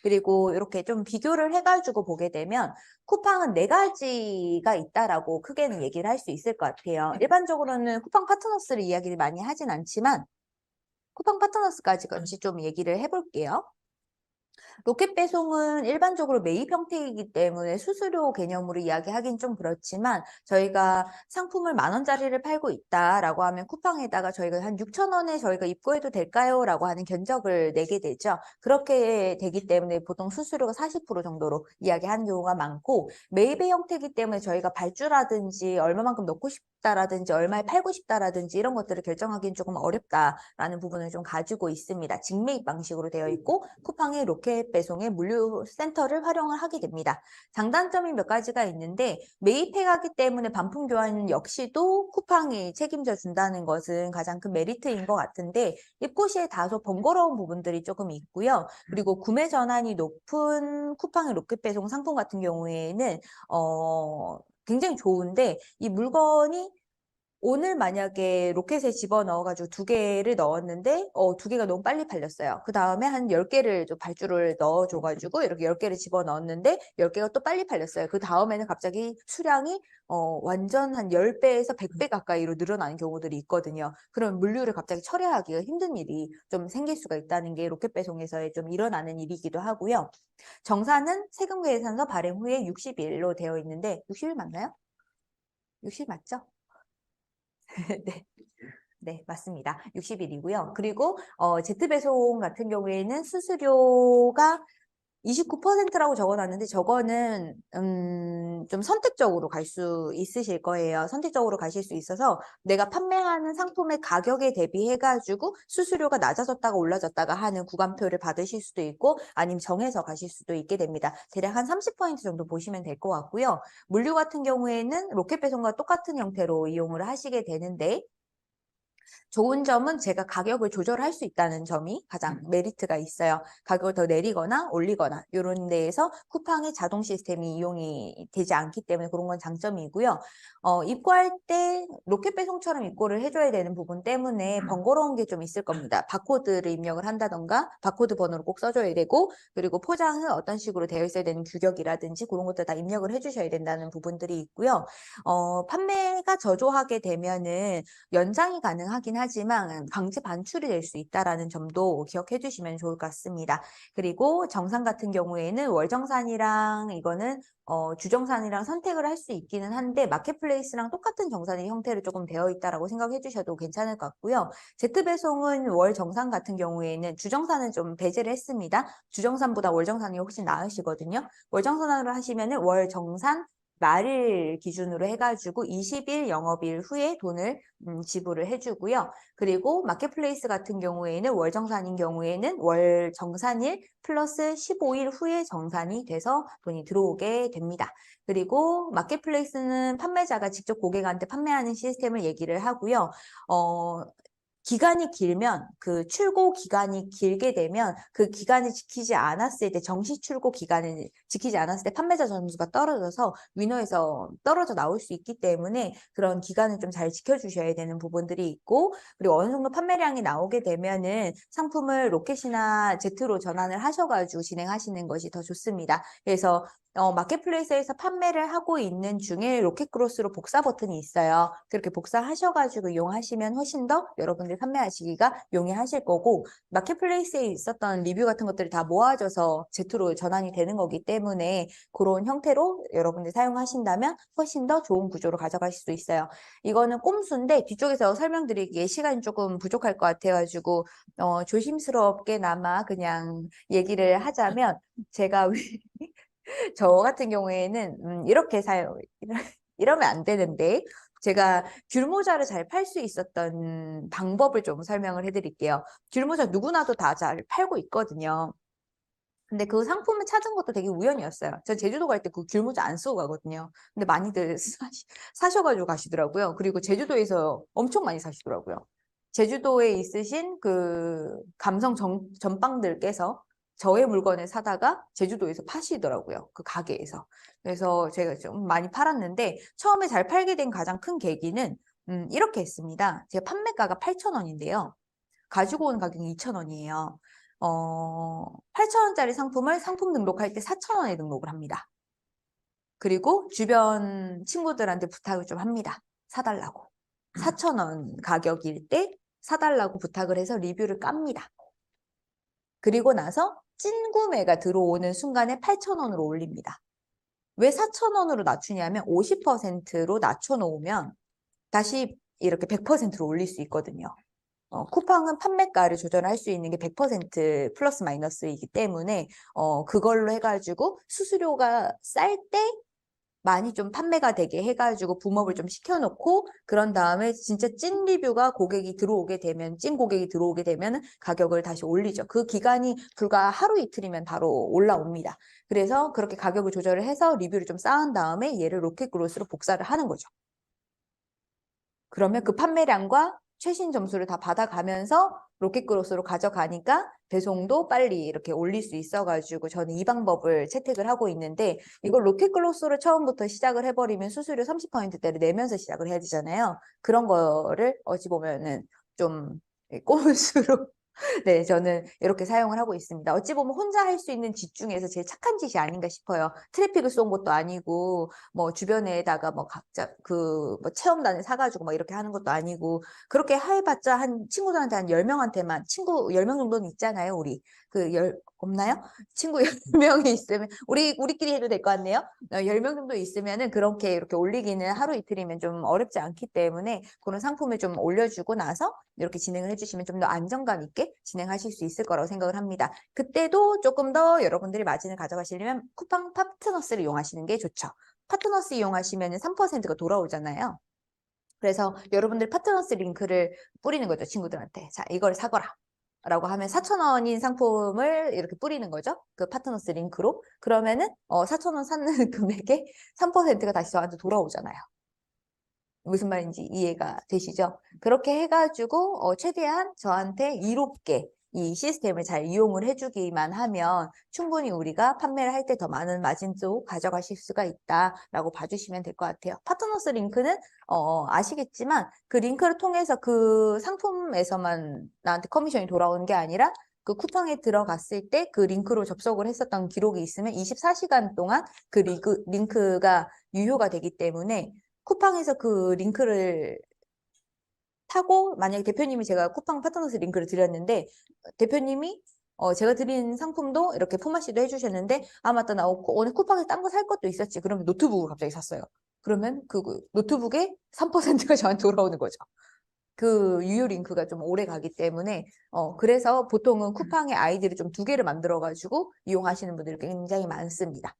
그리고 이렇게 좀 비교를 해가지고 보게 되면 쿠팡은 4가지가 있다라고 크게는 얘기를 할 수 있을 것 같아요. 일반적으로는 쿠팡 파트너스를 이야기를 많이 하진 않지만 쿠팡 파트너스까지 같이 좀 얘기를 해볼게요. 로켓 배송은 일반적으로 매입 형태이기 때문에 수수료 개념으로 이야기하긴 좀 그렇지만 저희가 상품을 10,000원짜리를 팔고 있다라고 하면 쿠팡에다가 저희가 한 6,000원에 저희가 입고해도 될까요? 라고 하는 견적을 내게 되죠. 그렇게 되기 때문에 보통 수수료가 40% 정도로 이야기하는 경우가 많고 매입의 형태이기 때문에 저희가 발주라든지 얼마만큼 넣고 싶다라든지 얼마에 팔고 싶다라든지 이런 것들을 결정하기는 조금 어렵다라는 부분을 좀 가지고 있습니다. 직매입 방식으로 되어 있고 쿠팡의 로켓 배송의 물류 센터를 활용을 하게 됩니다. 장단점이 몇 가지가 있는데 매입해 가기 때문에 반품 교환 역시도 쿠팡이 책임져 준다는 것은 가장 큰 메리트인 것 같은데 입고 시에 다소 번거로운 부분들이 조금 있고요. 그리고 구매 전환이 높은 쿠팡의 로켓 배송 상품 같은 경우에는 굉장히 좋은데 이 물건이 오늘 만약에 로켓에 집어넣어가지고 2개를 넣었는데 2개가 너무 빨리 팔렸어요. 그 다음에 한 10개를 좀 발주를 넣어줘가지고 이렇게 10개를 집어넣었는데 10개가 또 빨리 팔렸어요. 그 다음에는 갑자기 수량이 완전 한 10배에서 100배 가까이로 늘어나는 경우들이 있거든요. 그럼 물류를 갑자기 처리하기가 힘든 일이 좀 생길 수가 있다는 게 로켓 배송에서의 좀 일어나는 일이기도 하고요. 정산은 세금계산서 발행 후에 60일로 되어 있는데 60일 맞나요? 60일 맞죠? 네. 네, 맞습니다. 60일이고요. 그리고 제트배송 같은 경우에는 수수료가 29%라고 적어놨는데 저거는 좀 선택적으로 갈 수 있으실 거예요. 선택적으로 가실 수 있어서 내가 판매하는 상품의 가격에 대비해가지고 수수료가 낮아졌다가 올라졌다가 하는 구간표를 받으실 수도 있고 아니면 정해서 가실 수도 있게 됩니다. 대략 한 30% 정도 보시면 될 것 같고요. 물류 같은 경우에는 로켓 배송과 똑같은 형태로 이용을 하시게 되는데 좋은 점은 제가 가격을 조절할 수 있다는 점이 가장 메리트가 있어요. 가격을 더 내리거나 올리거나 이런 데에서 쿠팡의 자동 시스템이 이용이 되지 않기 때문에 그런 건 장점이고요. 입고할 때 로켓 배송처럼 입고를 해줘야 되는 부분 때문에 번거로운 게 좀 있을 겁니다. 바코드를 입력을 한다던가 바코드 번호를 꼭 써줘야 되고 그리고 포장은 어떤 식으로 되어 있어야 되는 규격이라든지 그런 것들 다 입력을 해주셔야 된다는 부분들이 있고요. 판매가 저조하게 되면은 연장이 가능하긴 하지만 강제 반출이 될 수 있다라는 점도 기억해 주시면 좋을 것 같습니다. 그리고 정산 같은 경우에는 월정산이랑 이거는 주정산이랑 선택을 할 수 있기는 한데 마켓플레이스랑 똑같은 정산의 형태로 조금 되어 있다라고 생각해 주셔도 괜찮을 것 같고요. 제트배송은 월정산 같은 경우에는 주정산은 좀 배제를 했습니다. 주정산보다 월정산이 훨씬 나으시거든요. 월정산으로 하시면은 월정산 말일 기준으로 해가지고 20일 영업일 후에 돈을 지불을 해주고요. 그리고 마켓플레이스 같은 경우에는 월정산인 경우에는 월정산일 플러스 15일 후에 정산이 돼서 돈이 들어오게 됩니다. 그리고 마켓플레이스는 판매자가 직접 고객한테 판매하는 시스템을 얘기를 하고요. 기간이 길면 그 출고 기간이 길게 되면 그 기간을 지키지 않았을 때 정시 출고 기간을 지키지 않았을 때 판매자 점수가 떨어져서 위너에서 떨어져 나올 수 있기 때문에 그런 기간을 좀 잘 지켜주셔야 되는 부분들이 있고 그리고 어느 정도 판매량이 나오게 되면은 상품을 로켓이나 제트로 전환을 하셔가지고 진행하시는 것이 더 좋습니다. 그래서 마켓플레이스에서 판매를 하고 있는 중에 로켓크로스로 복사 버튼이 있어요. 그렇게 복사하셔가지고 이용하시면 훨씬 더 여러분들 판매하시기가 용이하실 거고 마켓플레이스에 있었던 리뷰 같은 것들이 다 모아져서 제트로 전환이 되는 거기 때문에 그런 형태로 여러분들 사용하신다면 훨씬 더 좋은 구조로 가져가실 수 있어요. 이거는 꼼수인데 뒤쪽에서 설명드리기에 시간이 조금 부족할 것 같아가지고 조심스럽게나마 그냥 얘기를 하자면 제가 저 같은 경우에는 이렇게 이러면 안 되는데 제가 귤모자를 잘 팔 수 있었던 방법을 좀 설명을 해드릴게요. 귤모자 누구나도 다 잘 팔고 있거든요. 근데 그 상품을 찾은 것도 되게 우연이었어요. 전 제주도 갈 때 그 귤모자 안 쓰고 가거든요. 근데 많이들 사셔가지고 가시더라고요. 그리고 제주도에서 엄청 많이 사시더라고요. 제주도에 있으신 그 감성 전빵들께서 저의 물건을 사다가 제주도에서 파시더라고요. 그 가게에서. 그래서 제가 좀 많이 팔았는데 처음에 잘 팔게 된 가장 큰 계기는 이렇게 했습니다. 제 판매가가 8,000원인데요. 가지고 온 가격이 2,000원이에요. 8,000원짜리 상품을 상품 등록할 때 4,000원에 등록을 합니다. 그리고 주변 친구들한테 부탁을 좀 합니다. 사달라고. 4,000원 가격일 때 사달라고 부탁을 해서 리뷰를 깝니다. 그리고 나서 찐구매가 들어오는 순간에 8,000원으로 올립니다. 왜 4,000원으로 낮추냐면 50%로 낮춰놓으면 다시 이렇게 100%로 올릴 수 있거든요. 쿠팡은 판매가를 조절할 수 있는 게 100% 플러스 마이너스이기 때문에 그걸로 해가지고 수수료가 쌀 때 많이 좀 판매가 되게 해가지고 붐업을 좀 시켜놓고 그런 다음에 진짜 찐 리뷰가 고객이 들어오게 되면 찐 고객이 들어오게 되면 가격을 다시 올리죠. 그 기간이 불과 하루 이틀이면 바로 올라옵니다. 그래서 그렇게 가격을 조절을 해서 리뷰를 좀 쌓은 다음에 얘를 로켓그로스로 복사를 하는 거죠. 그러면 그 판매량과 최신 점수를 다 받아가면서 로켓그로스로 가져가니까 배송도 빨리 이렇게 올릴 수 있어가지고 저는 이 방법을 채택을 하고 있는데 이걸 로켓글로스로 처음부터 시작을 해버리면 수수료 30%대를 내면서 시작을 해야 되잖아요. 그런 거를 어찌 보면은 좀 꼼수로 네, 저는 이렇게 사용을 하고 있습니다. 어찌 보면 혼자 할 수 있는 짓 중에서 제일 착한 짓이 아닌가 싶어요. 트래픽을 쏜 것도 아니고, 뭐, 주변에다가 뭐, 각자, 뭐, 체험단을 사가지고 막 이렇게 하는 것도 아니고, 그렇게 해봤자 친구들한테 한 10명한테만, 친구 10명 정도는 있잖아요, 우리. 없나요? 친구 10명이 있으면, 우리끼리 해도 될 것 같네요. 10명 정도 있으면은 그렇게 이렇게 올리기는 하루 이틀이면 좀 어렵지 않기 때문에, 그런 상품을 좀 올려주고 나서 이렇게 진행을 해주시면 좀 더 안정감 있게 진행하실 수 있을 거라고 생각을 합니다. 그때도 조금 더 여러분들이 마진을 가져가시려면 쿠팡 파트너스를 이용하시는 게 좋죠. 파트너스 이용하시면 3%가 돌아오잖아요. 그래서 여러분들 파트너스 링크를 뿌리는 거죠, 친구들한테. 자, 이걸 사거라. 라고 하면 4,000원인 상품을 이렇게 뿌리는 거죠. 그 파트너스 링크로. 그러면은 4,000원 사는 금액에 3%가 다시 저한테 돌아오잖아요. 무슨 말인지 이해가 되시죠? 그렇게 해가지고 최대한 저한테 이롭게 이 시스템을 잘 이용을 해주기만 하면 충분히 우리가 판매를 할 때 더 많은 마진도 가져가실 수가 있다라고 봐주시면 될 것 같아요. 파트너스 링크는 아시겠지만 그 링크를 통해서 그 상품에서만 나한테 커미션이 돌아오는 게 아니라 그 쿠팡에 들어갔을 때 그 링크로 접속을 했었던 기록이 있으면 24시간 동안 그 링크가 유효가 되기 때문에 쿠팡에서 그 링크를 타고 만약에 대표님이 제가 쿠팡 파트너스 링크를 드렸는데 대표님이 제가 드린 상품도 이렇게 포마시도 해주셨는데 아 맞다 나 오늘 쿠팡에서 딴 거 살 것도 있었지 그러면 노트북을 갑자기 샀어요. 그러면 그 노트북에 3%가 저한테 돌아오는 거죠. 그 유효 링크가 좀 오래 가기 때문에 그래서 보통은 쿠팡의 아이디를 좀 2개를 만들어 가지고 이용하시는 분들이 굉장히 많습니다.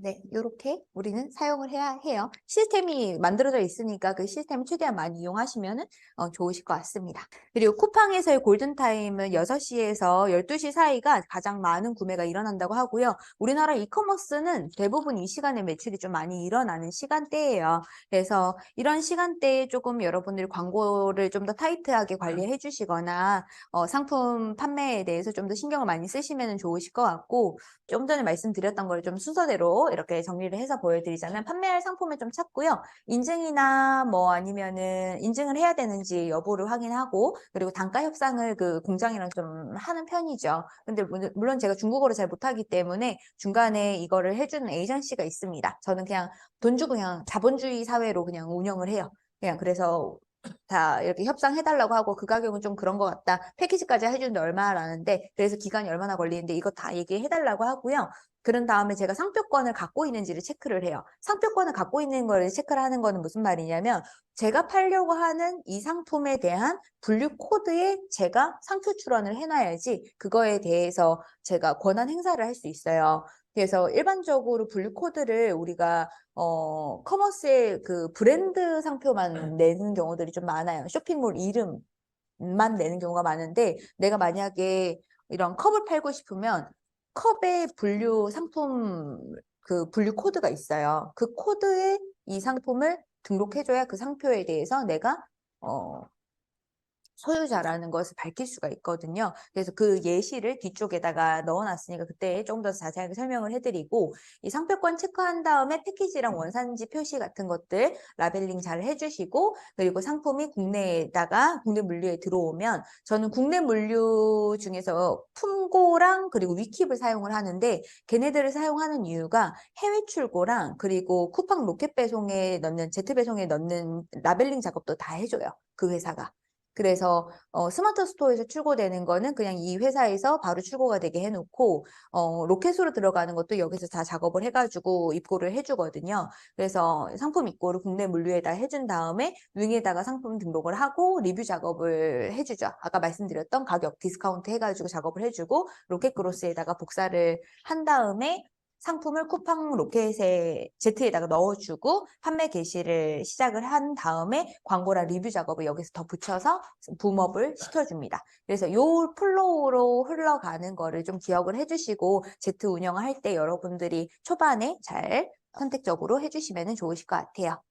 네, 이렇게 우리는 사용을 해야 해요. 시스템이 만들어져 있으니까 그 시스템을 최대한 많이 이용하시면 좋으실 것 같습니다. 그리고 쿠팡에서의 골든타임은 6시에서 12시 사이가 가장 많은 구매가 일어난다고 하고요. 우리나라 이커머스는 대부분 이 시간에 매출이 좀 많이 일어나는 시간대예요. 그래서 이런 시간대에 조금 여러분들이 광고를 좀 더 타이트하게 관리해 주시거나 상품 판매에 대해서 좀 더 신경을 많이 쓰시면 좋으실 것 같고 좀 전에 말씀드렸던 걸 좀 순서대로 이렇게 정리를 해서 보여드리자면 판매할 상품을 좀 찾고요. 인증이나 뭐 아니면은 인증을 해야 되는지 여부를 확인하고 그리고 단가 협상을 그 공장이랑 좀 하는 편이죠. 근데 물론 제가 중국어를 잘 못하기 때문에 중간에 이거를 해주는 에이전시가 있습니다. 저는 그냥 돈 주고 그냥 자본주의 사회로 그냥 운영을 해요. 그냥 그래서 다 이렇게 협상해달라고 하고 그 가격은 좀 그런 것 같다. 패키지까지 해주는데 얼마라는데 그래서 기간이 얼마나 걸리는데 이거 다 얘기해달라고 하고요. 그런 다음에 제가 상표권을 갖고 있는지를 체크를 해요. 상표권을 갖고 있는 걸 체크를 하는 거는 무슨 말이냐면 제가 팔려고 하는 이 상품에 대한 분류 코드에 제가 상표 출원을 해놔야지 그거에 대해서 제가 권한 행사를 할 수 있어요. 그래서 일반적으로 분류 코드를 우리가 커머스의 그 브랜드 상표만 내는 경우들이 좀 많아요. 쇼핑몰 이름만 내는 경우가 많은데 내가 만약에 이런 컵을 팔고 싶으면 컵의 분류 상품 그 분류 코드가 있어요. 그 코드에 이 상품을 등록해줘야 그 상표에 대해서 내가 소유자라는 것을 밝힐 수가 있거든요. 그래서 그 예시를 뒤쪽에다가 넣어놨으니까 그때 좀 더 자세하게 설명을 해드리고, 이 상표권 체크한 다음에 패키지랑 원산지 표시 같은 것들 라벨링 잘 해주시고, 그리고 상품이 국내 물류에 들어오면, 저는 국내 물류 중에서 품고랑 그리고 위킵을 사용을 하는데, 걔네들을 사용하는 이유가 해외 출고랑 그리고 쿠팡 로켓 배송에 넣는, 제트 배송에 넣는 라벨링 작업도 다 해줘요, 그 회사가. 그래서 스마트 스토어에서 출고되는 거는 그냥 이 회사에서 바로 출고가 되게 해놓고, 로켓으로 들어가는 것도 여기서 다 작업을 해가지고 입고를 해주거든요. 그래서 상품 입고를 국내 물류에다 해준 다음에 윙에다가 상품 등록을 하고 리뷰 작업을 해주죠. 아까 말씀드렸던 가격 디스카운트 해가지고 작업을 해주고, 로켓크로스에다가 복사를 한 다음에 상품을 쿠팡 로켓에 제트에다가 넣어주고 판매 개시를 시작을 한 다음에 광고랑 리뷰 작업을 여기서 더 붙여서 붐업을 시켜줍니다. 그래서 요 플로우로 흘러가는 거를 좀 기억을 해주시고 제트 운영을 할 때 여러분들이 초반에 잘 선택적으로 해주시면 좋으실 것 같아요.